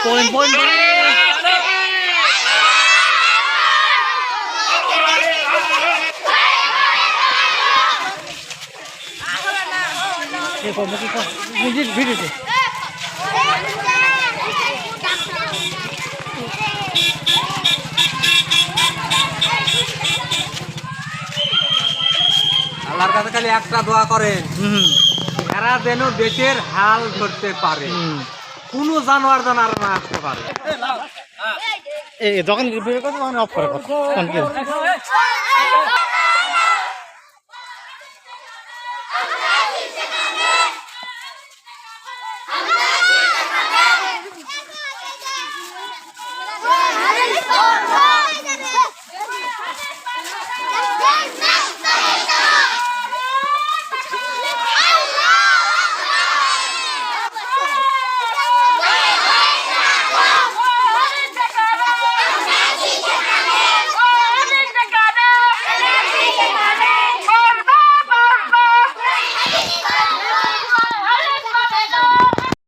Poin. Video. আল্লাহর কাছে খালি একটা দোয়া করেন, এরা যেন দেশের হাল ধরতে পারে, কোনো জানোয়ার যেন আর না আসতে পারে। যখন অফ করে